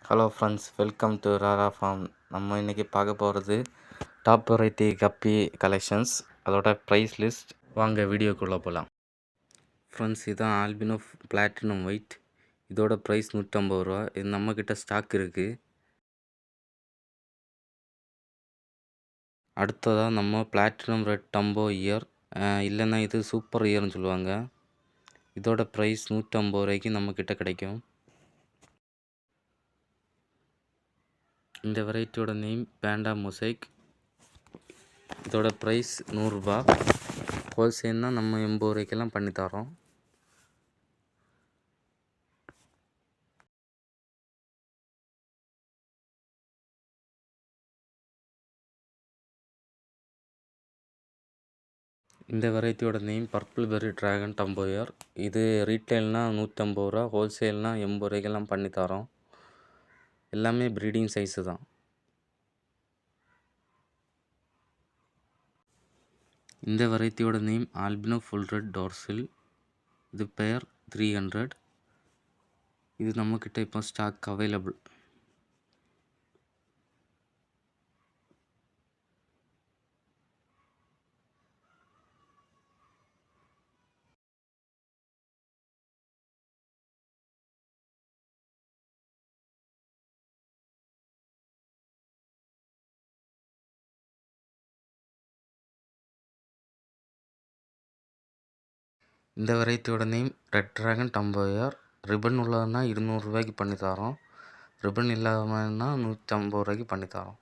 Hello friends, welcome to Rara farm. நம்ம இன்றைக்கி பார்க்க போகிறது டாப் வெரைட்டி கப்பி கலெக்ஷன்ஸ், அதோட ப்ரைஸ் லிஸ்ட். வாங்க வீடியோக்குள்ளே போகலாம். ஃப்ரெண்ட்ஸ், இதுதான் ஆல்பினோ பிளாட்டினம் ஒயிட். இதோட ப்ரைஸ் 150 ரூபா. இது நம்மக்கிட்ட ஸ்டாக் இருக்குது. அடுத்ததாக நம்ம பிளாட்டினம் ரெட் டம்போ இயர், இல்லைன்னா இது சூப்பர் இயர்னு சொல்லுவாங்க. இதோட ப்ரைஸ் 150 ரூபாய்க்கு நம்மக்கிட்ட கிடைக்கும். இந்த வெரைட்டியோட நேம் பேண்டா மொசைக். இதோட ப்ரைஸ் 100 ரூபா. ஹோல்சேல்னால் நம்ம 80 ரூபாய்க்கெல்லாம் பண்ணி தரோம். இந்த வெரைட்டியோட நேம் பர்பிள் பெர்ரி ட்ராகன் டம்போயர். இது ரீட்டைல்னால் 150 ரூபா, ஹோல்சேல்னால் 80 ரூபாய்க்கெல்லாம் பண்ணி தரோம். எல்லாமே ப்ரீடிங் சைஸு தான். இந்த வெரைட்டியோட நேம் ஆல்பினோ ஃபுல் ரெட் டார்சில். இது பேர் 300. இது நம்மக்கிட்ட இப்போ ஸ்டாக் அவைலபிள். இந்த வெரைட்டியோட நேம் ரெட் ட்ராகன் டம்போயர். ரிப்பன் உள்ளதுன்னா 200 ரூபாய்க்கு பண்ணி தரோம். ரிப்பன் இல்லாதனா 150 ரூபாய்க்கு பண்ணி தரோம்.